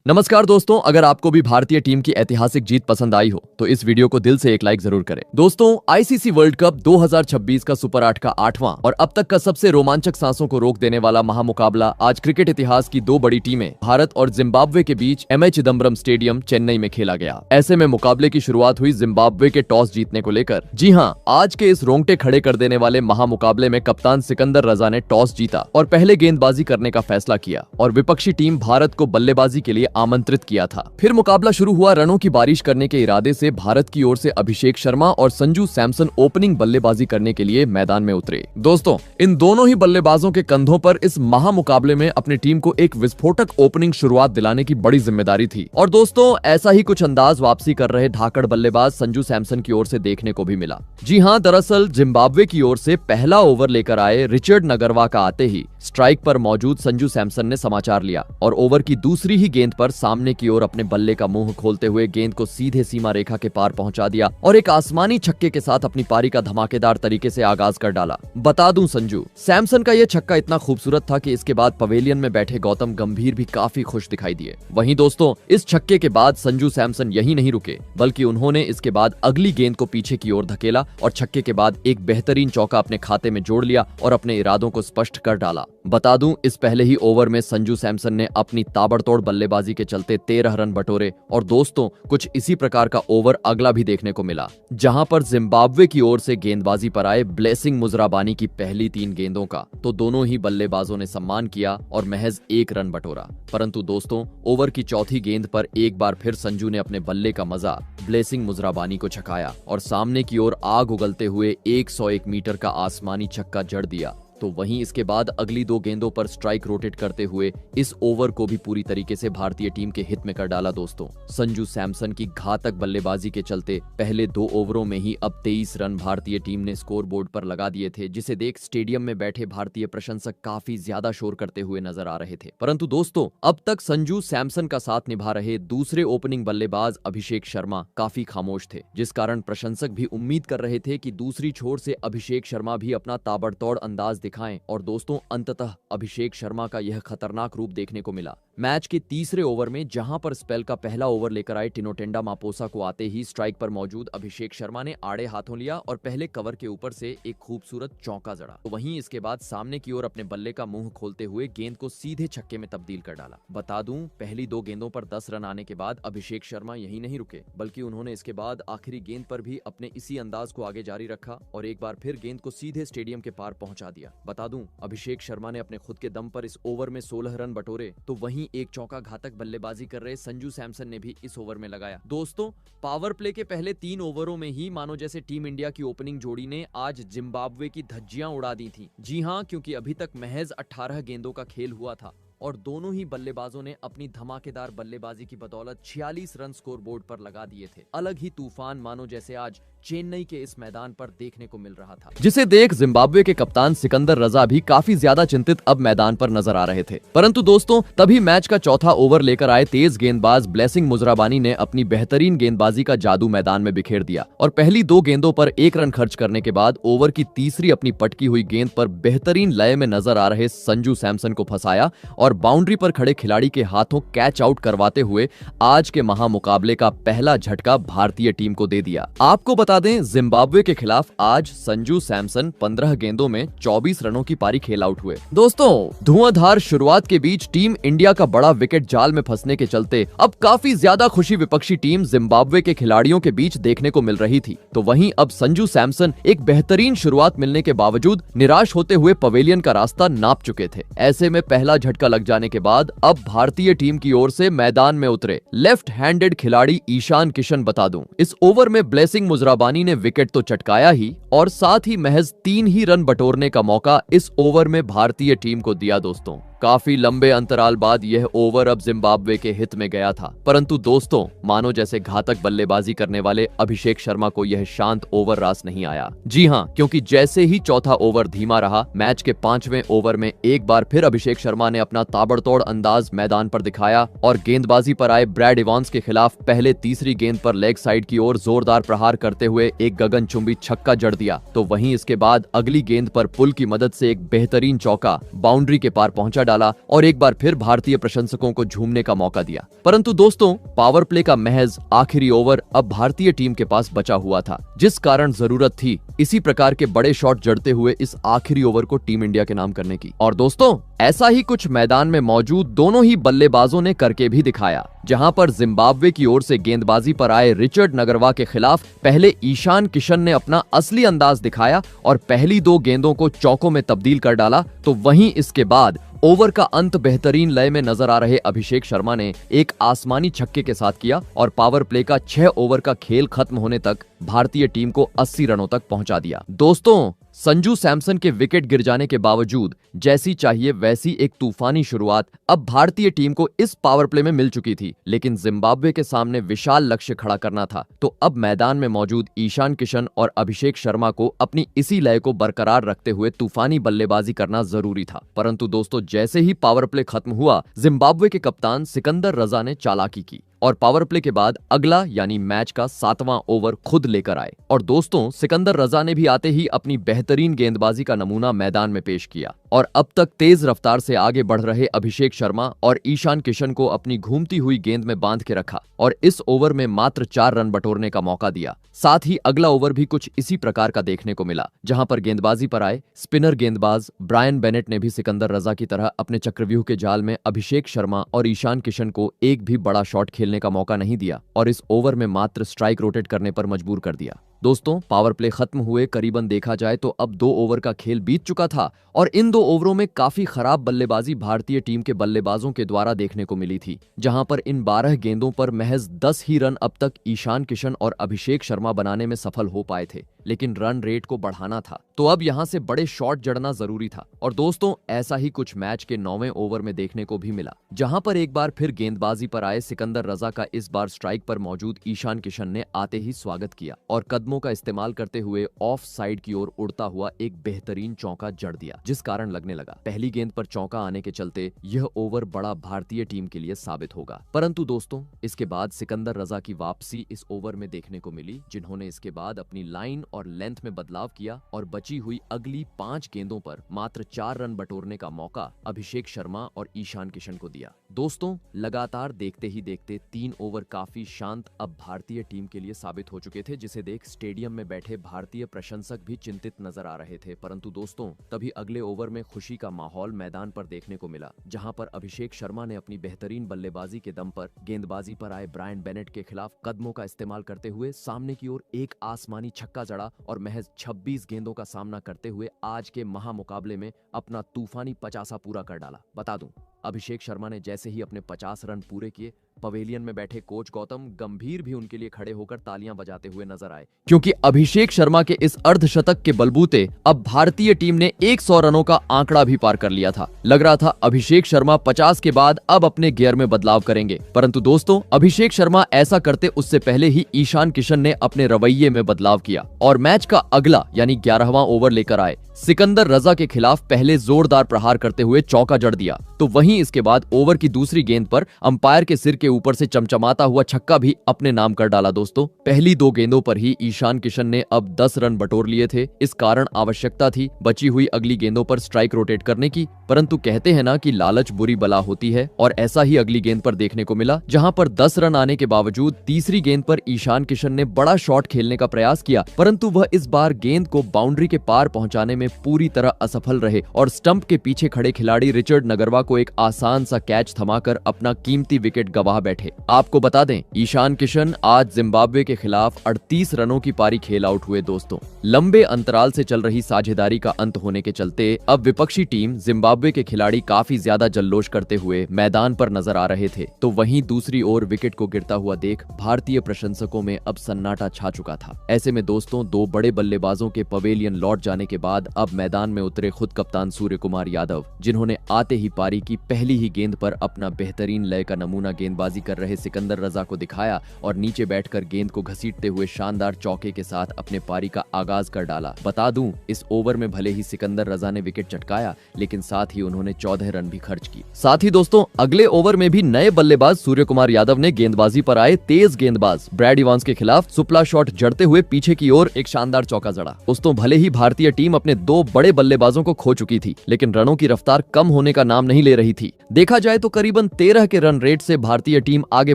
नमस्कार दोस्तों, अगर आपको भी भारतीय टीम की ऐतिहासिक जीत पसंद आई हो तो इस वीडियो को दिल से एक लाइक जरूर करें। दोस्तों, आईसीसी वर्ल्ड कप 2026 का सुपर 8 का 8वां और अब तक का सबसे रोमांचक सांसों को रोक देने वाला महामुकाबला आज क्रिकेट इतिहास की दो बड़ी टीमें भारत और जिम्बाब्वे के बीच एमए चिदम्बरम स्टेडियम चेन्नई में खेला गया। ऐसे में मुकाबले की शुरुआत हुई जिम्बाब्वे के टॉस जीतने को लेकर। जी हाँ, आज के इस रोंगटे खड़े कर देने वाले महामुकाबले में कप्तान सिकंदर रजा ने टॉस जीता और पहले गेंदबाजी करने का फैसला किया और विपक्षी टीम भारत को बल्लेबाजी के लिए आमंत्रित किया था। फिर मुकाबला शुरू हुआ। रनों की बारिश करने के इरादे से भारत की ओर से अभिषेक शर्मा और संजू सैमसन ओपनिंग बल्लेबाजी करने के लिए मैदान में उतरे। दोस्तों, इन दोनों ही बल्लेबाजों के कंधों पर इस महामुकाबले में अपनी टीम को एक विस्फोटक ओपनिंग शुरुआत दिलाने की बड़ी जिम्मेदारी थी। और दोस्तों, ऐसा ही कुछ अंदाज वापसी कर रहे धाकड़ बल्लेबाज संजू सैमसन की ओर से देखने को भी मिला। जी हाँ, दरअसल जिम्बाब्वे की ओर से पहला ओवर लेकर आए रिचर्ड नगरवा का आते ही स्ट्राइक पर मौजूद संजू सैमसन ने समाचार लिया और ओवर की दूसरी ही गेंद पर सामने की ओर अपने बल्ले का मुंह खोलते हुए गेंद को सीधे सीमा रेखा के पार पहुंचा दिया और एक आसमानी छक्के के साथ अपनी पारी का धमाकेदार तरीके से आगाज कर डाला। बता दूं, संजू सैमसन का यह छक्का इतना खूबसूरत था कि इसके बाद पवेलियन में बैठे गौतम गंभीर भी काफी खुश दिखाई दिए। वहीं दोस्तों, इस छक्के के बाद संजू सैमसन यही नहीं रुके, बल्कि उन्होंने इसके बाद अगली गेंद को पीछे की ओर धकेला और छक्के के बाद एक बेहतरीन चौका अपने खाते में जोड़ लिया और अपने इरादों को स्पष्ट कर डाला। बता दूं, इस पहले ही ओवर में संजू सैमसन ने अपनी ताबड़तोड़ बल्लेबाजी के चलते 13 रन बटोरे और दोस्तों, कुछ इसी प्रकार का ओवर अगला भी देखने को मिला, जहां पर जिम्बाब्वे की ओर से गेंदबाजी पर आए ब्लेसिंग मुजराबानी की पहली 3 गेंदों का तो दोनों ही बल्लेबाजों ने सम्मान किया और महज 1 रन बटोरा। परंतु दोस्तों, ओवर की चौथी गेंद पर एक बार फिर संजू ने अपने बल्ले का मजा ब्लेसिंग मुजराबानी को छकाया और सामने की ओर आग उगलते हुए 101 मीटर का आसमानी छक्का जड़ दिया। तो वहीं इसके बाद अगली 2 गेंदों पर स्ट्राइक रोटेट करते हुए इस ओवर को भी पूरी तरीके से भारतीय टीम के हित में कर डाला। दोस्तों, संजू सैमसन की घातक बल्लेबाजी के चलते पहले 2 ओवरों में ही अब 23 रन भारतीय टीम ने स्कोर बोर्ड पर लगा दिए थे, जिसे देख स्टेडियम में बैठे भारतीय प्रशंसक काफी ज्यादा शोर करते हुए नजर आ रहे थे। परंतु दोस्तों, अब तक संजू सैमसन का साथ निभा रहे दूसरे ओपनिंग बल्लेबाज अभिषेक शर्मा काफी खामोश थे, जिस कारण प्रशंसक भी उम्मीद कर रहे थे कि दूसरी छोर से अभिषेक शर्मा भी अपना ताबड़तोड़ अंदाज दिखाएं। और दोस्तों, अंततः अभिषेक शर्मा का यह खतरनाक रूप देखने को मिला। मैच के तीसरे ओवर में जहां पर स्पेल का पहला ओवर लेकर आए टिनोटेंडा मापोसा को आते ही स्ट्राइक पर मौजूद अभिषेक शर्मा ने आड़े हाथों लिया और पहले कवर के ऊपर से एक खूबसूरत चौका जड़ा। तो वहीं इसके बाद सामने की ओर अपने बल्ले का मुंह खोलते हुए गेंद को सीधे छक्के में तब्दील कर डाला। बता दूं, पहली 2 गेंदों पर 10 रन आने के बाद अभिषेक शर्मा यही नहीं रुके, बल्कि उन्होंने इसके बाद आखिरी गेंद पर भी अपने इसी अंदाज को आगे जारी रखा और एक बार फिर गेंद को सीधे स्टेडियम के पार पहुंचा दिया। बता दूं, अभिषेक शर्मा ने अपने खुद के दम पर इस ओवर में 16 रन बटोरे, तो वहीं एक चौका घातक बल्लेबाजी कर रहे संजू सैमसन ने भी इस ओवर में लगाया। दोस्तों, पावर प्ले के पहले 3 ओवरों में ही मानो जैसे टीम इंडिया की ओपनिंग जोड़ी ने आज जिम्बाब्वे की धज्जियां उड़ा दी थी। जी हां, क्योंकि अभी तक महज 18 गेंदों का खेल हुआ था और दोनों ही बल्लेबाजों ने अपनी धमाकेदार बल्लेबाजी की बदौलत 46 रन स्कोर बोर्ड पर लगा दिए थे। अलग ही तूफान मानो जैसे आज चेन्नई के इस मैदान पर देखने को मिल रहा था, जिसे देख जिम्बाब्वे के कप्तान सिकंदर रजा भी काफी ज्यादा चिंतित अब मैदान पर नजर आ रहे थे। परंतु दोस्तों, तभी मैच का चौथा ओवर लेकर आए तेज गेंदबाज ब्लेसिंग मुजराबानी ने अपनी बेहतरीन गेंदबाजी का जादू मैदान में बिखेर दिया और पहली 2 गेंदों पर 1 रन खर्च करने के बाद ओवर की तीसरी अपनी पटकी हुई गेंद पर बेहतरीन लय में नजर आ रहे संजू सैमसन को फंसाया और बाउंड्री पर खड़े खिलाड़ी के हाथों कैच आउट करवाते हुए आज के महामुकाबले का पहला झटका भारतीय टीम को दे दिया। आपको बता दें, जिम्बाब्वे के खिलाफ आज संजू सैमसन 15 गेंदों में 24 रनों की पारी खेल आउट हुए। दोस्तों, धुआंधार शुरुआत के बीच टीम इंडिया का बड़ा विकेट जाल में फंसने के चलते अब काफी ज्यादा खुशी विपक्षी टीम जिम्बाब्वे के खिलाड़ियों के बीच देखने को मिल रही थी। तो वहीं अब संजू सैमसन एक बेहतरीन शुरुआत मिलने के बावजूद निराश होते हुए पवेलियन का रास्ता नाप चुके थे। ऐसे में पहला झटका लग जाने के बाद अब भारतीय टीम की ओर से मैदान में उतरे लेफ्ट हैंडेड खिलाड़ी ईशान किशन। बता दूं, इस ओवर में ब्लेसिंग मुजराबानी ने विकेट तो चटकाया ही और साथ ही महज 3 ही रन बटोरने का मौका इस ओवर में भारतीय टीम को दिया। दोस्तों, काफी लंबे अंतराल बाद यह ओवर अब जिम्बाब्वे के हित में गया था, परंतु दोस्तों, मानो जैसे घातक बल्लेबाजी करने वाले अभिषेक शर्मा को यह शांत ओवर रास नहीं आया। जी हां, क्योंकि जैसे ही चौथा ओवर धीमा रहा, मैच के 5वें ओवर में एक बार फिर अभिषेक शर्मा ने अपना ताबड़तोड़ अंदाज मैदान पर दिखाया और गेंदबाजी पर आए ब्रैड इवांस के खिलाफ पहले तीसरी गेंद पर लेग साइड की ओर जोरदार प्रहार करते हुए एक गगनचुंबी छक्का जड़ दिया। तो वहीं इसके बाद अगली गेंद पर पुल की मदद से एक बेहतरीन चौका बाउंड्री के पार पहुंचा डाला और एक बार फिर भारतीय प्रशंसकों को झूमने का मौका दिया। परंतु दोस्तों, पावर प्ले का महज आखिरी ओवर अब भारतीय टीम के पास बचा हुआ था, जिस कारण जरूरत थी इसी प्रकार के बड़े शॉट जड़ते हुए इस आखिरी ओवर को टीम इंडिया के नाम करने की। और दोस्तों, ऐसा ही कुछ मैदान में मौजूद दोनों ही बल्लेबाजों ने करके भी दिखाया, जहां पर जिम्बाब्वे की ओर से गेंदबाजी पर आए रिचर्ड नगरवा के खिलाफ पहले ईशान किशन ने अपना असली अंदाज दिखाया और पहली 2 गेंदों को चौकों में तब्दील कर डाला। तो वहीं इसके बाद ओवर का अंत बेहतरीन लय में नजर आ रहे अभिषेक शर्मा ने एक आसमानी छक्के के साथ किया और पावर प्ले का 6 ओवर का खेल खत्म होने तक भारतीय टीम को 80 रनों तक पहुंचा दिया। दोस्तों, संजू सैमसन के विकेट गिर जाने के बावजूद जैसी चाहिए वैसी एक तूफानी शुरुआत अब भारतीय टीम को इस पावर प्ले में मिल चुकी थी, लेकिन जिम्बाब्वे के सामने विशाल लक्ष्य खड़ा करना था। तो अब मैदान में मौजूद ईशान किशन और अभिषेक शर्मा को अपनी इसी लय को बरकरार रखते हुए तूफानी बल्लेबाजी करना जरूरी था। परंतु दोस्तों, जैसे ही पावर प्ले खत्म हुआ, जिम्बाब्वे के कप्तान सिकंदर रजा ने चालाकी की और पावर प्ले के बाद अगला यानी मैच का 7वां ओवर खुद लेकर आए। और दोस्तों, सिकंदर रजा ने भी आते ही अपनी बेहतरीन गेंदबाजी का नमूना मैदान में पेश किया और अब तक तेज रफ्तार से आगे बढ़ रहे अभिषेक शर्मा और ईशान किशन को अपनी घूमती हुई गेंद में बांध के रखा और इस ओवर में मात्र 4 रन बटोरने का मौका दिया। साथ ही अगला ओवर भी कुछ इसी प्रकार का देखने को मिला, जहां पर गेंदबाजी पर आए स्पिनर गेंदबाज ब्रायन बेनेट ने भी सिकंदर रजा की तरह अपने चक्रव्यूह के जाल में अभिषेक शर्मा और ईशान किशन को एक भी बड़ा शॉट खेलने का मौका नहीं दिया और इस ओवर में मात्र स्ट्राइक रोटेट करने पर मजबूर कर दिया। दोस्तों, पावर प्ले खत्म हुए करीबन देखा जाए तो अब 2 ओवर का खेल बीत चुका था और इन 2 ओवरों में काफी खराब बल्लेबाजी भारतीय टीम के बल्लेबाजों के द्वारा देखने को मिली थी, जहां पर इन 12 गेंदों पर महज 10 ही रन अब तक ईशान किशन और अभिषेक शर्मा बनाने में सफल हो पाए थे, लेकिन रन रेट को बढ़ाना था तो अब यहां से बड़े शॉट जड़ना जरूरी था। और दोस्तों, ऐसा ही कुछ मैच के 9वें ओवर में देखने को भी मिला, जहां पर एक बार फिर गेंदबाजी पर आए सिकंदर रजा का इस बार स्ट्राइक पर मौजूद ईशान किशन ने आते ही स्वागत किया और कदमों का इस्तेमाल करते हुए ऑफ साइड की ओर उड़ता हुआ एक बेहतरीन चौका जड़ दिया, जिस कारण लगने लगा पहली गेंद पर चौका आने के चलते यह ओवर बड़ा भारतीय टीम के लिए साबित होगा। परंतु दोस्तों, इसके बाद सिकंदर रजा की वापसी इस ओवर में देखने को मिली, जिन्होंने इसके बाद अपनी लाइन और लेंथ में बदलाव किया और बची हुई अगली 5 गेंदों पर मात्र 4 रन बटोरने का मौका अभिषेक शर्मा और ईशान किशन को दिया। दोस्तों, लगातार देखते ही देखते 3 ओवर काफी शांत अब भारतीय टीम के लिए साबित हो चुके थे, जिसे देख स्टेडियम में बैठे भारतीय प्रशंसक भी चिंतित नजर आ रहे थे। परंतु दोस्तों, तभी अगले ओवर में खुशी का माहौल मैदान पर देखने को मिला, जहां पर अभिषेक शर्मा ने अपनी बेहतरीन बल्लेबाजी के दम पर गेंदबाजी पर आए ब्रायन बेनेट के खिलाफ कदमों का इस्तेमाल करते हुए सामने की ओर एक आसमानी छक्का जड़ा और महज 26 गेंदों का सामना करते हुए आज के महामुकाबले में अपना तूफानी 50 पूरा कर डाला। बता दूं, अभिषेक शर्मा ने जैसे ही अपने 50 रन पूरे किए, पवेलियन में बैठे कोच गौतम गंभीर भी उनके लिए खड़े होकर तालियां बजाते हुए नजर आए, क्योंकि अभिषेक शर्मा के इस अर्धशतक के बलबूते अब भारतीय टीम ने 100 रनों का आंकड़ा भी पार कर लिया था। लग रहा था अभिषेक शर्मा 50 के बाद अब अपने गियर में बदलाव करेंगे, परंतु दोस्तों, अभिषेक शर्मा ऐसा करते उससे पहले ही ईशान किशन ने अपने रवैये में बदलाव किया और मैच का अगला यानी 11वां ओवर लेकर आए। सिकंदर रजा के खिलाफ पहले जोरदार प्रहार करते हुए चौका जड़ दिया, तो वहीं इसके बाद ओवर की दूसरी गेंद पर अंपायर के सिर के ऊपर से चमचमाता हुआ छक्का भी अपने नाम कर डाला। दोस्तों, पहली 2 गेंदों पर ही ईशान किशन ने अब 10 रन बटोर लिए थे, इस कारण आवश्यकता थी बची हुई अगली गेंदों पर स्ट्राइक रोटेट करने की, परंतु कहते हैं ना कि लालच बुरी बला होती है और ऐसा ही अगली गेंद पर देखने को मिला, जहां पर 10 रन आने के बावजूद तीसरी गेंद पर ईशान किशन ने बड़ा शॉट खेलने का प्रयास किया, परंतु वह इस बार गेंद को बाउंड्री के पार पहुंचाने में पूरी तरह असफल रहे और स्टंप के पीछे खड़े खिलाड़ी रिचर्ड नगरवा को एक आसान सा कैच थमाकर अपना कीमती विकेट गंवा बैठे। आपको बता दें, ईशान किशन आज जिम्बाब्वे के खिलाफ 38 रनों की पारी खेल आउट हुए। दोस्तों, लंबे अंतराल से चल रही साझेदारी का अंत होने के चलते अब विपक्षी टीम जिम्बाब्वे के खिलाड़ी काफी ज्यादा जल्लोश करते हुए मैदान पर नजर आ रहे थे, तो वहीं दूसरी ओर विकेट को गिरता हुआ देख भारतीय प्रशंसकों में अब सन्नाटा छा चुका था। ऐसे में दोस्तों, 2 बड़े बल्लेबाजों के पवेलियन लौट जाने के बाद अब मैदान में उतरे खुद कप्तान सूर्य कुमार यादव, जिन्होंने आते ही पारी की पहली ही गेंद पर अपना बेहतरीन लय का नमूना गेंदबाजी कर रहे सिकंदर रजा को दिखाया और नीचे बैठकर गेंद को घसीटते हुए शानदार चौके के साथ अपने पारी का आगाज कर डाला। बता दूं, इस ओवर में भले ही सिकंदर रजा ने विकेट चटकाया, लेकिन साथ ही उन्होंने 14 रन भी खर्च की। साथ ही दोस्तों, अगले ओवर में भी नए बल्लेबाज सूर्य कुमार यादव ने गेंदबाजी पर आए तेज गेंदबाज ब्रैड इवांस के खिलाफ सुपला शॉट जड़ते हुए पीछे की ओर एक शानदार चौका जड़ा। दोस्तों, भले ही भारतीय टीम अपने 2 बड़े बल्लेबाजों को खो चुकी थी, लेकिन रनों की रफ्तार कम होने का नाम नहीं ले रही थी। देखा जाए तो करीबन 13 के रन रेट से भारतीय टीम आगे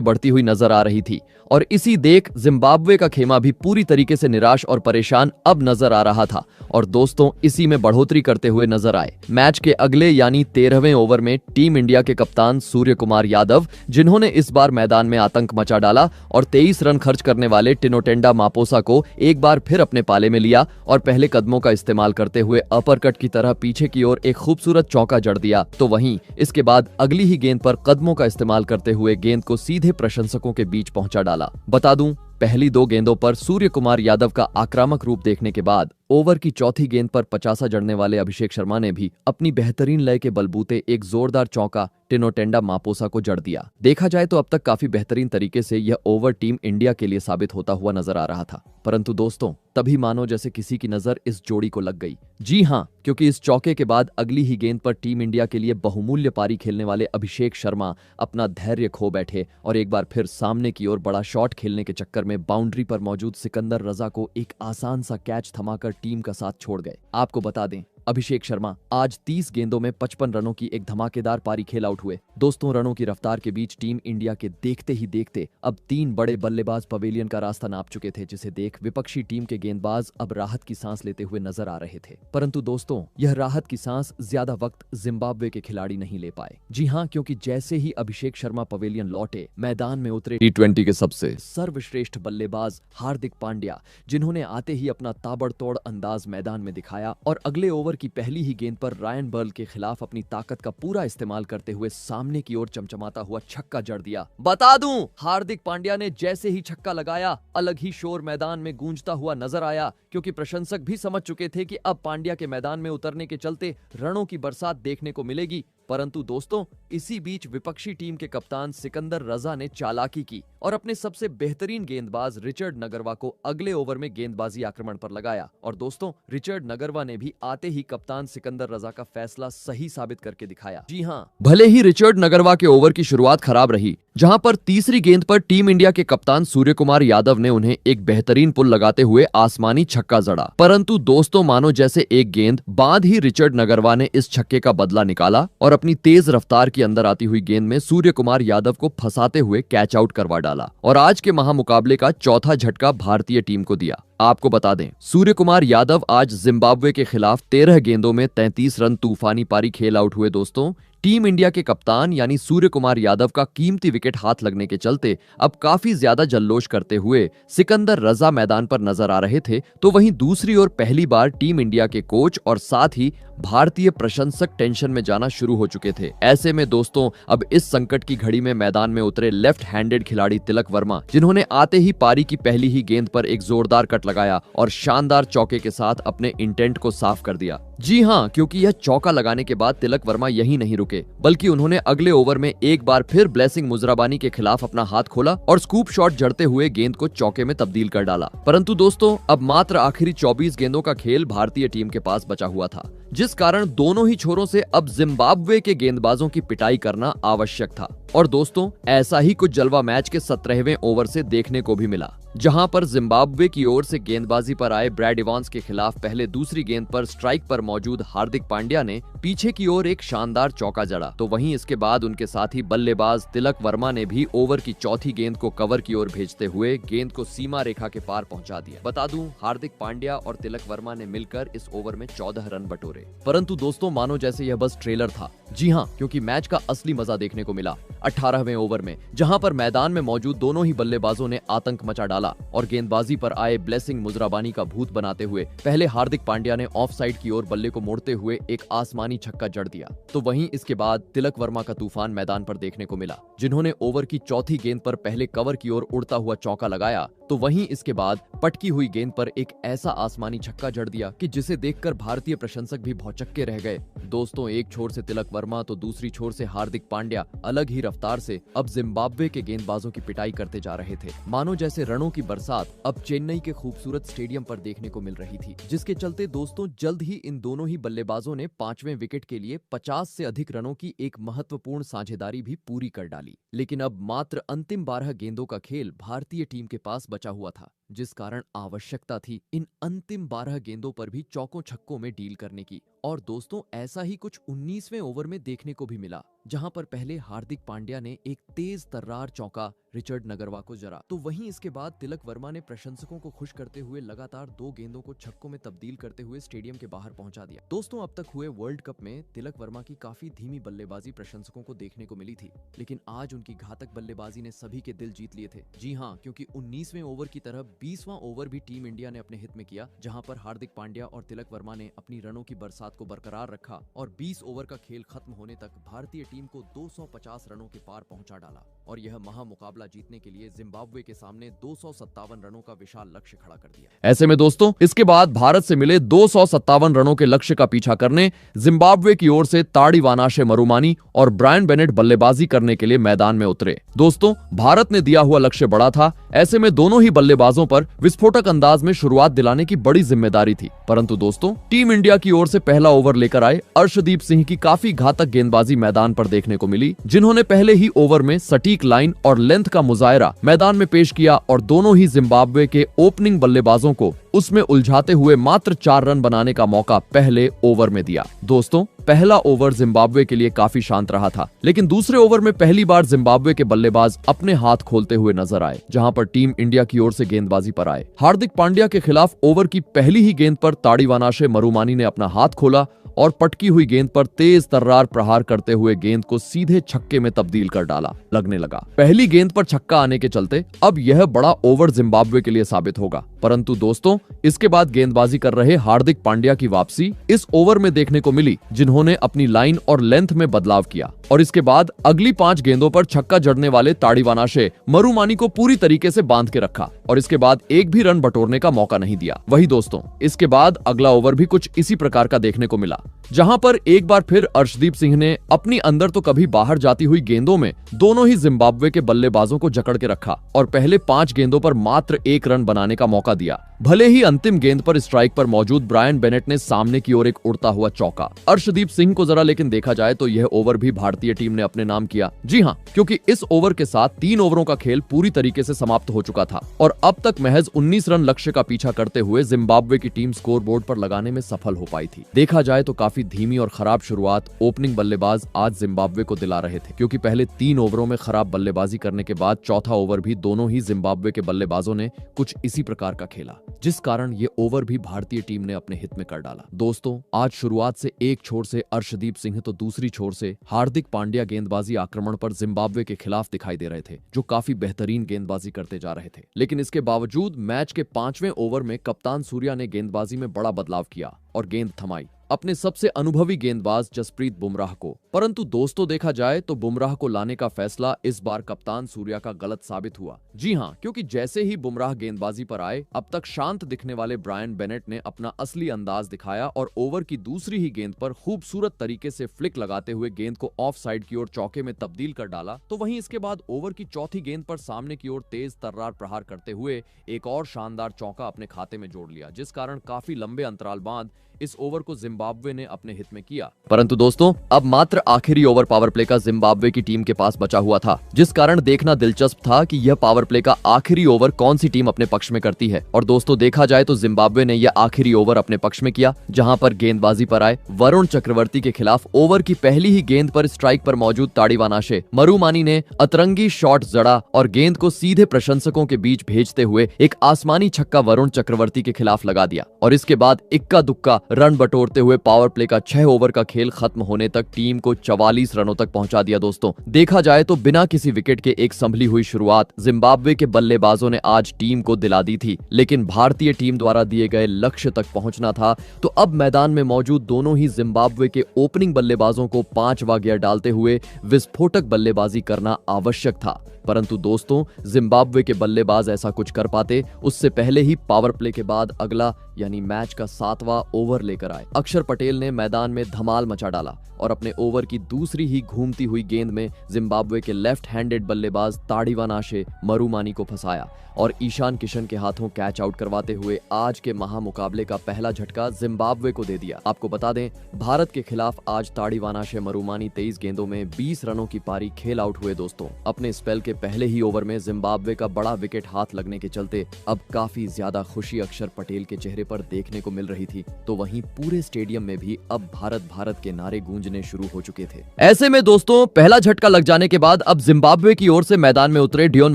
बढ़ती हुई नजर आ रही थी और इसी देख जिम्बाब्वे का खेमा भी पूरी तरीके से निराश और परेशान अब नजर आ रहा था और दोस्तों, इसी में बढ़ोतरी करते हुए नजर आए। मैच के अगले यानी 13वें ओवर में टीम इंडिया के कप्तान सूर्य कुमार यादव, जिन्होंने इस बार मैदान में आतंक मचा डाला और 23 रन खर्च करने वाले टिनोटेंडा मापोसा को एक बार फिर अपने पाले में लिया और पहले कदमों का इस्तेमाल करते हुए अपरकट की तरह पीछे की ओर एक खूबसूरत चौका जड़ दिया। तो वहीं इसके बाद अगली ही गेंद पर कदमों का इस्तेमाल करते हुए गेंद को सीधे प्रशंसकों के बीच पहुंचा डाला। बता दूं, पहली 2 गेंदों पर सूर्य कुमार यादव का आक्रामक रूप देखने के बाद ओवर की चौथी गेंद पर 50 जड़ने वाले अभिषेक शर्मा ने भी अपनी बेहतरीन लय के बलबूते एक जोरदार चौका टिनोटेंडा मापोसा को जड़ दिया। देखा जाए तो अब तक काफी बेहतरीन तरीके से यह ओवर टीम इंडिया के लिए साबित होता हुआ नजर आ रहा था, परंतु दोस्तों, तभी मानो जैसे किसी की नजर इस जोड़ी को लग गई। जी हां, क्योंकि इस चौके के बाद अगली ही गेंद पर टीम इंडिया के लिए बहुमूल्य पारी खेलने वाले अभिषेक शर्मा अपना धैर्य खो बैठे और एक बार फिर सामने की ओर बड़ा शॉट खेलने के चक्कर में बाउंड्री पर मौजूद सिकंदर रजा को एक आसान सा कैच थमाकर टीम का साथ छोड़ गए। आपको बता दें, अभिषेक शर्मा आज 30 गेंदों में 55 रनों की एक धमाकेदार पारी खेल आउट हुए। दोस्तों, रनों की रफ्तार के बीच टीम इंडिया के देखते ही देखते अब 3 बड़े बल्लेबाज पवेलियन का रास्ता नाप चुके थे, जिसे देख विपक्षी टीम के गेंदबाज अब राहत की सांस लेते हुए नजर आ रहे थे। परंतु दोस्तों, यह राहत की सांस ज्यादा वक्त जिम्बाब्वे के खिलाड़ी नहीं ले पाए। जी हां, क्योंकि जैसे ही अभिषेक शर्मा पवेलियन लौटे, मैदान में उतरे T20 के सबसे सर्वश्रेष्ठ बल्लेबाज हार्दिक पांड्या, जिन्होंने आते ही अपना ताबड़तोड़ अंदाज मैदान में दिखाया और अगले ओवर की पहली ही गेंद पर रायन बर्ल के खिलाफ अपनी ताकत का पूरा इस्तेमाल करते हुए सामने की ओर चमचमाता हुआ छक्का जड़ दिया। बता दूं, हार्दिक पांड्या ने जैसे ही छक्का लगाया, अलग ही शोर मैदान में गूंजता हुआ नजर आया, क्योंकि प्रशंसक भी समझ चुके थे कि अब पांड्या के मैदान में उतरने के चलते रनों की बरसात देखने को मिलेगी। परंतु दोस्तों, इसी बीच विपक्षी टीम के कप्तान सिकंदर रजा ने चालाकी की और अपने सबसे बेहतरीन गेंदबाज रिचर्ड नगरवा को अगले ओवर में गेंदबाजी आक्रमण पर लगाया और दोस्तों, रिचर्ड नगरवा ने भी आते ही कप्तान सिकंदर रजा का फैसला सही साबित करके दिखाया। जी हां, भले ही रिचर्ड नगरवा के ओवर की शुरुआत खराब रही, जहां पर तीसरी गेंद पर टीम इंडिया के कप्तान सूर्य कुमार यादव ने उन्हें एक बेहतरीन पुल लगाते हुए आसमानी छक्का जड़ा, परंतु दोस्तों, मानो जैसे एक गेंद बाद ही रिचर्ड नगरवा ने इस छक्के का बदला निकाला और अपनी तेज रफ्तार की अंदर आती हुई गेंद में सूर्य कुमार यादव को फंसाते हुए कैच आउट करवा डाला और आज के महामुकाबले का चौथा झटका भारतीय टीम को दिया। आपको बता दें, सूर्य कुमार यादव आज जिम्बाब्वे के खिलाफ 13 गेंदों में 33 रन तूफानी पारी खेल आउट हुए। दोस्तों, टीम इंडिया के कप्तान यानी सूर्य कुमार यादव का कीमती विकेट हाथ लगने के चलते अब काफी ज्यादा जल्लोष करते हुए सिकंदर रजा मैदान पर नजर आ रहे थे, तो वहीं दूसरी ओर पहली बार टीम इंडिया के कोच और साथ ही भारतीय प्रशंसक टेंशन में जाना शुरू हो चुके थे। ऐसे में दोस्तों, अब इस संकट की घड़ी में मैदान में उतरे लेफ्ट हैंडेड खिलाड़ी तिलक वर्मा, जिन्होंने आते ही पारी की पहली ही गेंद पर एक जोरदार कट लगाया और शानदार चौके के साथ अपने इंटेंट को साफ कर दिया। जी हां, क्योंकि यह चौका लगाने के बाद तिलक वर्मा यही नहीं रुके, बल्कि उन्होंने अगले ओवर में एक बार फिर ब्लेसिंग मुजराबानी के खिलाफ अपना हाथ खोला और स्कूप शॉट जड़ते हुए गेंद को चौके में तब्दील कर डाला। परंतु दोस्तों, अब मात्र आखिरी 24 गेंदों का खेल भारतीय टीम के पास बचा हुआ था, जिस कारण दोनों ही छोरों से अब जिम्बाब्वे के गेंदबाजों की पिटाई करना आवश्यक था। और दोस्तों, ऐसा ही कुछ जलवा मैच के 17वें ओवर से देखने को भी मिला, जहां पर जिम्बाब्वे की ओर से गेंदबाजी पर आए ब्रैड इवांस के खिलाफ पहले दूसरी गेंद पर स्ट्राइक पर मौजूद हार्दिक पांड्या ने पीछे की ओर एक शानदार चौका जड़ा, तो वहीं इसके बाद उनके साथी बल्लेबाज तिलक वर्मा ने भी ओवर की चौथी गेंद को कवर की ओर भेजते हुए गेंद को सीमा रेखा के पार पहुंचा दिया। बता दूं, हार्दिक पांड्या और तिलक वर्मा ने मिलकर इस ओवर में 14 रन बटोरे। परंतु दोस्तों, मानो जैसे यह बस ट्रेलर था। जी हां, क्योंकि मैच का असली मजा देखने को मिला 18वें ओवर में, जहां पर मैदान में मौजूद दोनों ही बल्लेबाजों ने आतंक मचा डाला और गेंदबाजी पर आए ब्लेसिंग मुजराबानी का भूत बनाते हुए पहले हार्दिक पांड्या ने ऑफ साइड की ओर बल्ले को मोड़ते हुए एक आसमानी छक्का जड़ दिया, तो वहीं इसके बाद तिलक वर्मा का तूफान मैदान पर देखने को मिला, जिन्होंने ओवर की चौथी गेंद पर पहले कवर की ओर उड़ता हुआ चौका लगाया तो वहीं इसके बाद पटकी हुई गेंद पर एक ऐसा आसमानी छक्का जड़ दिया कि जिसे देखकर भारतीय प्रशंसक भी भौचक्के रह गए। दोस्तों, एक छोर से तिलक वर्मा तो दूसरी छोर से हार्दिक पांड्या अलग ही रफ्तार से अब जिम्बाब्वे के गेंदबाजों की पिटाई करते जा रहे थे। मानो जैसे रनों की बरसात अब चेन्नई के खूबसूरत स्टेडियम पर देखने को मिल रही थी, जिसके चलते दोस्तों जल्द ही इन दोनों ही बल्लेबाजों ने 5वें विकेट के लिए 50 से अधिक रनों की एक महत्वपूर्ण साझेदारी भी पूरी कर डाली। लेकिन अब मात्र अंतिम 12 गेंदों का खेल भारतीय टीम के पास बचा हुआ था, जिस कारण आवश्यकता थी इन अंतिम 12 गेंदों पर भी चौकों छक्कों में डील करने की। और दोस्तों, ऐसा ही कुछ 19वें ओवर में देखने को भी मिला, जहां पर पहले हार्दिक पांड्या ने एक तेज तर्रार चौका रिचर्ड नगरवा को जरा, तो वहीं इसके बाद तिलक वर्मा ने प्रशंसकों को खुश करते हुए लगातार 2 गेंदों को छक्कों में तब्दील करते हुए स्टेडियम के बाहर पहुंचा दिया। दोस्तों, अब तक हुए वर्ल्ड कप में तिलक वर्मा की काफी धीमी बल्लेबाजी प्रशंसकों को देखने को मिली थी, लेकिन आज उनकी घातक बल्लेबाजी ने सभी के दिल जीत लिए थे। जी हाँ, क्योंकि 19वें ओवर की तरह 20वां ओवर भी टीम इंडिया ने अपने हित में किया, जहां पर हार्दिक पांड्या और तिलक वर्मा ने अपनी रनों की बरसात को बरकरार रखा और 20 ओवर का खेल खत्म होने तक भारतीय टीम को 250 रनों के पार पहुंचा डाला और यह महामुकाबला जीतने के लिए जिम्बाब्वे के सामने 257 रनों का विशाल लक्ष्य खड़ा कर दिया। ऐसे में दोस्तों, इसके बाद भारत से मिले 257 रनों के लक्ष्य का पीछा करने जिम्बाब्वे की ओर से ताड़ीवानाशे मरुमानी और ब्रायन बेनेट बल्लेबाजी करने के लिए मैदान में उतरे। दोस्तों, भारत ने दिया हुआ लक्ष्य बड़ा था, ऐसे में दोनों ही बल्लेबाजों पर विस्फोटक अंदाज में शुरुआत दिलाने की बड़ी जिम्मेदारी थी। परंतु दोस्तों, टीम इंडिया की ओर से पहला ओवर लेकर आए अर्शदीप सिंह की काफी घातक गेंदबाजी मैदान पर देखने को मिली, जिन्होंने पहले ही ओवर में सटीक लाइन और लेंथ का मुजायरा मैदान में पेश किया और दोनों ही जिम्बाब्वे के ओपनिंग बल्लेबाजों को उसमें उलझाते हुए मात्र 4 रन बनाने का मौका पहले ओवर में दिया। दोस्तों, पहला ओवर जिम्बाब्वे के लिए काफी शांत रहा था, लेकिन दूसरे ओवर में पहली बार जिम्बाब्वे के बल्लेबाज अपने हाथ खोलते हुए नजर आए, जहां पर टीम इंडिया की ओर से गेंदबाजी पर आए। हार्दिक पांड्या के खिलाफ ओवर की पहली ही गेंद पर ताड़ीवानाशे मरुमानी ने अपना हाथ खोला और पटकी हुई गेंद पर तेज तर्रार प्रहार करते हुए गेंद को सीधे छक्के में तब्दील कर डाला। लगने लगा पहली गेंद पर छक्का आने के चलते अब यह बड़ा ओवर जिम्बाब्वे के लिए साबित होगा। परंतु दोस्तों, इसके बाद गेंदबाजी कर रहे हार्दिक पांड्या की वापसी इस ओवर में देखने को मिली, जिन्होंने अपनी लाइन और लेंथ में बदलाव किया और इसके बाद अगली 5 गेंदों पर छक्का जड़ने वाले ताड़ीवानाशे मरुमानी को पूरी तरीके से बांध के रखा और इसके बाद एक भी रन बटोरने का मौका नहीं दिया। वही दोस्तों, इसके बाद अगला ओवर भी कुछ इसी प्रकार का देखने को मिला, जहां पर एक बार फिर अर्शदीप सिंह ने अपनी अंदर तो कभी बाहर जाती हुई गेंदों में दोनों ही जिम्बाब्वे के बल्लेबाजों को जकड़ के रखा और पहले 5 गेंदों पर मात्र 1 रन बनाने का मौका दिया। भले ही अंतिम गेंद पर स्ट्राइक पर मौजूद ब्रायन बेनेट ने सामने की ओर एक उड़ता हुआ चौका अर्शदीप सिंह को जरा, लेकिन देखा जाए तो यह ओवर भी भारतीय टीम ने अपने नाम किया। जी हाँ, क्योंकि इस ओवर के साथ 3 ओवरों का खेल पूरी तरीके से समाप्त हो चुका था और अब तक महज 19 रन लक्ष्य का पीछा करते हुए जिम्बाब्वे की टीम स्कोरबोर्ड पर लगाने में सफल हो पाई थी। देखा जाए तो काफी धीमी और खराब शुरुआत ओपनिंग बल्लेबाज आज जिम्बाब्वे को दिला रहे थे, क्योंकि पहले 3 ओवरों में खराब बल्लेबाजी करने के बाद चौथा ओवर भी दोनों ही जिम्बाब्वे के बल्लेबाजों ने कुछ इसी प्रकार का खेला, जिस कारण ये ओवर भी भारतीय टीम ने अपने हित में कर डाला। दोस्तों, आज शुरुआत से एक छोर से अर्शदीप सिंह तो दूसरी छोर से हार्दिक पांड्या गेंदबाजी आक्रमण पर जिम्बाब्वे के खिलाफ दिखाई दे रहे थे, जो काफी बेहतरीन गेंदबाजी करते जा रहे थे। लेकिन इसके बावजूद मैच के 5वें ओवर में कप्तान सूर्या ने गेंदबाजी में बड़ा बदलाव किया और गेंद थमाई अपने सबसे अनुभवी गेंदबाज जसप्रीत बुमराह को। परंतु दोस्तों, देखा जाए तो बुमराह को लाने का फैसला इस बार कप्तान सूर्या का गलत साबित हुआ। जी हाँ, क्योंकि जैसे ही बुमराह गेंदबाजी पर आए, अब तक शांत दिखने वाले ब्रायन बेनेट ने अपना असली अंदाज दिखाया और ओवर की दूसरी ही गेंद पर खूबसूरत तरीके से फ्लिक लगाते हुए गेंद को ऑफ साइड की ओर चौके में तब्दील कर डाला। तो वहीं इसके बाद ओवर की चौथी गेंद पर सामने की ओर तेज तर्रार प्रहार करते हुए एक और शानदार चौका अपने खाते में जोड़ लिया, जिस कारण काफी लंबे अंतराल बाद इस ओवर को जिम्बाब्वे ने अपने हित में किया। परंतु दोस्तों, अब मात्र आखिरी ओवर पावर प्ले का जिम्बाब्वे की टीम के पास बचा हुआ था, जिस कारण देखना दिलचस्प था कि यह पावर प्ले का आखिरी ओवर कौन सी टीम अपने पक्ष में करती है। और दोस्तों, देखा जाए तो जिम्बाब्वे ने यह आखिरी ओवर अपने पक्ष में किया, जहां पर गेंदबाजी पर आए वरुण चक्रवर्ती के खिलाफ ओवर की पहली ही गेंद पर स्ट्राइक पर मौजूद ताड़ीवानाशे मरुमानी ने अतरंगी शॉट जड़ा और गेंद को सीधे प्रशंसकों के बीच भेजते हुए एक आसमानी छक्का वरुण चक्रवर्ती के खिलाफ लगा दिया और इसके बाद इक्का दुक्का रन बटोरते हुए पावर प्ले का 6 ओवर का खेल खत्म होने तक टीम को 44 रनों तक पहुंचा दिया। दोस्तों, देखा जाए तो बिना किसी विकेट के एक संभली हुई शुरुआत जिम्बाब्वे के बल्लेबाजों ने आज टीम को दिला दी थी, लेकिन भारतीय टीम द्वारा दिए गए लक्ष्य तक पहुंचना था, तो अब मैदान में मौजूद दोनों ही जिम्बाब्वे के ओपनिंग बल्लेबाजों को 5वां गियर डालते हुए विस्फोटक बल्लेबाजी करना आवश्यक था। परंतु दोस्तों जिम्बाब्वे के बल्लेबाज ऐसा कुछ कर पाते उससे पहले ही पावर प्ले के बाद अगला यानी मैच का 7वां ओवर लेकर आए। अक्षर पटेल ने मैदान में धमाल मचा डाला और अपने ओवर की दूसरी ही घूमती हुई गेंद में जिम्बाब्वे के लेफ्ट हैंडेड बल्लेबाज ताड़ीवानाशे मरुमानी को फंसाया और ईशान किशन के हाथों कैच आउट करवाते हुए आज के महामुकाबले का पहला झटका जिम्बाब्वे को दे दिया। आपको बता दें, भारत के खिलाफ आज ताड़ीवानाशे मरुमानी 23 गेंदों में 20 रनों की पारी खेल आउट हुए। दोस्तों अपने स्पेल के पहले ही ओवर में जिम्बाब्वे का बड़ा विकेट हाथ लगने के चलते अब काफी ज्यादा खुशी अक्षर पटेल के चेहरे पर देखने को मिल रही थी, तो वहीं पूरे स्टेडियम में भी अब भारत भारत के नारे गूंजने शुरू हो चुके थे। ऐसे में दोस्तों पहला झटका लग जाने के बाद अब जिम्बाब्वे की ओर से मैदान में उतरे डियोन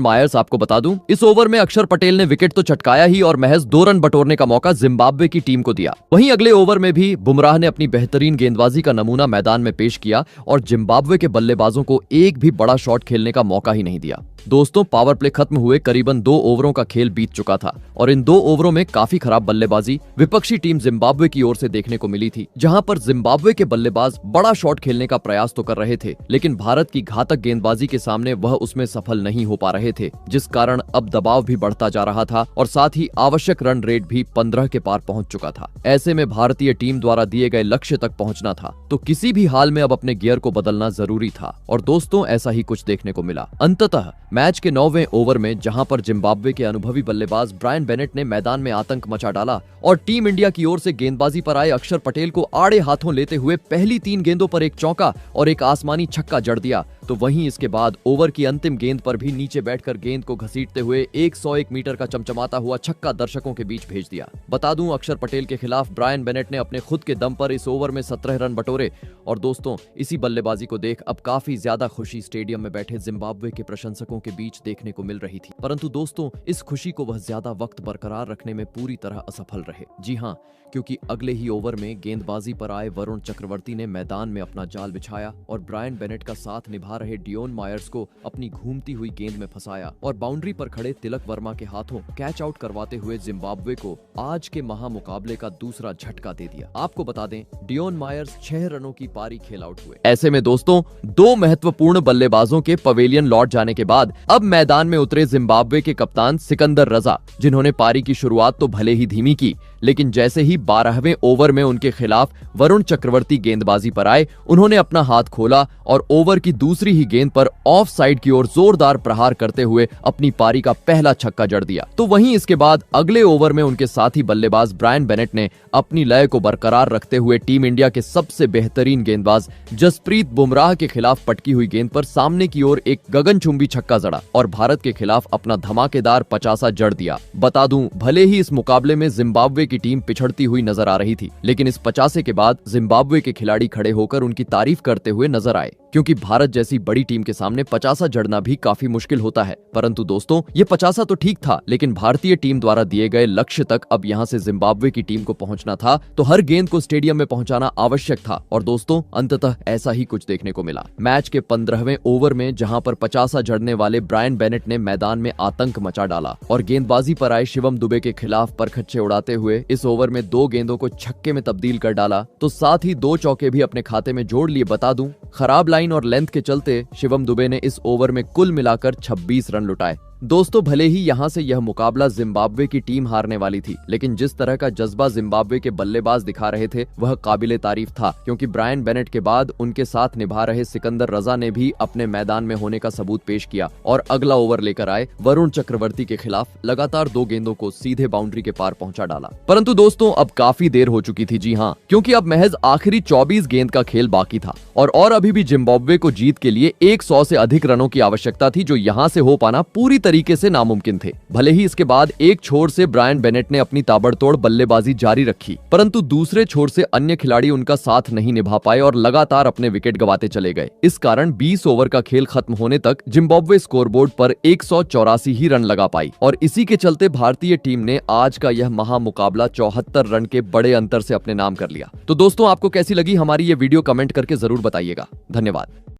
मायर्स। आपको बता दूं, इस ओवर में अक्षर पटेल ने विकेट तो चटकाया ही और महज 2 रन बटोरने का मौका जिम्बाब्वे की टीम को दिया। वहीं अगले ओवर में भी बुमराह ने अपनी बेहतरीन गेंदबाजी का नमूना मैदान में पेश किया और जिम्बाब्वे के बल्लेबाजों को एक भी बड़ा शॉट खेलने का मौका ही नहीं दिया। दोस्तों पावर प्ले खत्म हुए करीबन 2 ओवरों का खेल बीत चुका था और इन 2 ओवरों में काफी खराब बल्लेबाजी विपक्षी टीम जिम्बाब्वे की ओर से देखने को मिली थी, जहां पर जिम्बाब्वे के बल्लेबाज बड़ा शॉट खेलने का प्रयास तो कर रहे थे, लेकिन भारत की घातक गेंदबाजी के सामने वह उसमें सफल नहीं हो पा रहे थे, जिस कारण अब दबाव भी बढ़ता जा रहा था और साथ ही आवश्यक रन रेट भी 15 के पार पहुंच चुका था। ऐसे में भारतीय टीम द्वारा दिए गए लक्ष्य तक पहुंचना था, तो किसी भी हाल में अब अपने गियर को बदलना जरूरी था और दोस्तों ऐसा ही कुछ देखने को मिला। अंततः मैच के 9वें ओवर में जहां पर जिम्बाब्वे के अनुभवी बल्लेबाज ब्रायन बेनेट ने मैदान में आतंक मचा डाला और टीम इंडिया की ओर से गेंदबाजी पर आए अक्षर पटेल को आड़े हाथों लेते हुए पहली 3 गेंदों पर एक चौका और एक आसमानी छक्का जड़ दिया, तो वहीं इसके बाद ओवर की अंतिम गेंद पर भी नीचे बैठकर गेंद को घसीटते हुए 101 मीटर का चमचमाता हुआ छक्का दर्शकों के बीच भेज दिया। बता दूं, अक्षर पटेल के खिलाफ ब्रायन बेनेट ने अपने खुद के दम पर इस ओवर में 17 रन बटोरे और दोस्तों इसी बल्लेबाजी को देख अब काफी ज्यादा खुशी स्टेडियम में बैठे जिम्बाब्वे के प्रशंसकों के बीच देखने को मिल रही थी। परंतु दोस्तों इस खुशी को वह ज्यादा वक्त बरकरार रखने में पूरी तरह असफल रहे। जी हां, क्योंकि अगले ही ओवर में गेंदबाजी पर आए वरुण चक्रवर्ती ने मैदान में अपना जाल बिछाया और ब्रायन बेनेट का साथ निभा रहे डियोन मायर्स को अपनी घूमती हुई गेंद में फंसाया और बाउंड्री पर खड़े तिलक वर्मा के हाथों कैच आउट करवाते हुए जिम्बाब्वे को आज के महामुकाबले का दूसरा झटका दे दिया। आपको बता दें, डियोन मायर्स 6 रनों की पारी खेल आउट हुए। ऐसे में दोस्तों 2 महत्वपूर्ण बल्लेबाजों के पवेलियन लौट जाने के बाद अब मैदान में उतरे जिम्बाब्वे के कप्तान सिकंदर रजा, जिन्होंने पारी की शुरुआत तो भले ही धीमी की, लेकिन जैसे ही 12वें ओवर में उनके खिलाफ वरुण चक्रवर्ती गेंदबाजी पर आए, उन्होंने अपना हाथ खोला और ओवर की दूसरी ही गेंद पर ऑफ साइड की ओर जोरदार प्रहार करते हुए अपनी पारी का पहला छक्का जड़ दिया। तो वहीं इसके बाद अगले ओवर में उनके साथी बल्लेबाज ब्रायन बेनेट ने अपनी लय को बरकरार रखते हुए टीम इंडिया के सबसे बेहतरीन गेंदबाज जसप्रीत बुमराह के खिलाफ पटकी हुई गेंद पर सामने की ओर एक गगनचुंबी छक्का जड़ा और भारत के खिलाफ अपना धमाकेदार 50 जड़ दिया। बता दूं, भले ही इस मुकाबले में जिम्बाब्वे की टीम पिछड़ती हुई नजर आ रही थी, लेकिन इस 50 के बाद जिम्बाब्वे के खिलाड़ी खड़े होकर उनकी तारीफ करते हुए नजर आए, क्योंकि भारत जैसी बड़ी टीम के सामने 50 जड़ना भी काफी मुश्किल होता है। परंतु दोस्तों ये 50 तो ठीक था, लेकिन भारतीय टीम द्वारा दिए गए लक्ष्य तक अब यहाँ से जिम्बाब्वे की टीम को पहुंचना था, तो हर गेंद को स्टेडियम में पहुंचाना आवश्यक था और दोस्तों अंततः ऐसा ही कुछ देखने को मिला। मैच के 15वें ओवर में जहां पर 50 जड़ने वाले ब्रायन बेनेट ने मैदान में आतंक मचा डाला और गेंदबाजी पर आए शिवम दुबे के खिलाफ परखच्चे उड़ाते हुए इस ओवर में 2 गेंदों को छक्के में तब्दील कर डाला, तो साथ ही 2 चौके भी अपने खाते में जोड़ लिए। बता दूं, खराब लाइन और लेंथ के चलते शिवम दुबे ने इस ओवर में कुल मिलाकर 26 रन लुटाए। दोस्तों भले ही यहां से यह मुकाबला जिम्बाब्वे की टीम हारने वाली थी, लेकिन जिस तरह का जज्बा जिम्बाब्वे के बल्लेबाज दिखा रहे थे वह काबिले तारीफ था, क्योंकि ब्रायन बेनेट के बाद उनके साथ निभा रहे सिकंदर रजा ने भी अपने मैदान में होने का सबूत पेश किया और अगला ओवर लेकर आए वरुण चक्रवर्ती के खिलाफ लगातार 2 गेंदों को सीधे बाउंड्री के पार पहुंचा डाला। परंतु दोस्तों अब काफी देर हो चुकी थी। जी हाँ, क्योंकि अब महज आखिरी 24 गेंद का खेल बाकी था और अभी भी जिम्बाब्वे को जीत के लिए 100 से अधिक रनों की आवश्यकता थी, जो यहाँ से हो पाना पूरी तरीके से नामुमकिन थे। भले ही इसके बाद एक छोर से ब्रायन बेनेट ने अपनी ताबड़तोड़ बल्लेबाजी जारी रखी, परंतु दूसरे छोर से अन्य खिलाड़ी उनका साथ नहीं निभा पाए और लगातार अपने विकेट गंवाते चले गए। इस कारण 20 ओवर का खेल खत्म होने तक जिम्बाब्वे स्कोरबोर्ड पर 184 ही रन लगा पाई और इसी के चलते भारतीय टीम ने आज का यह महामुकाबला 74 रन के बड़े अंतर से अपने नाम कर लिया। तो दोस्तों आपको कैसी लगी हमारी ये वीडियो, कमेंट करके जरूर बताइएगा। धन्यवाद।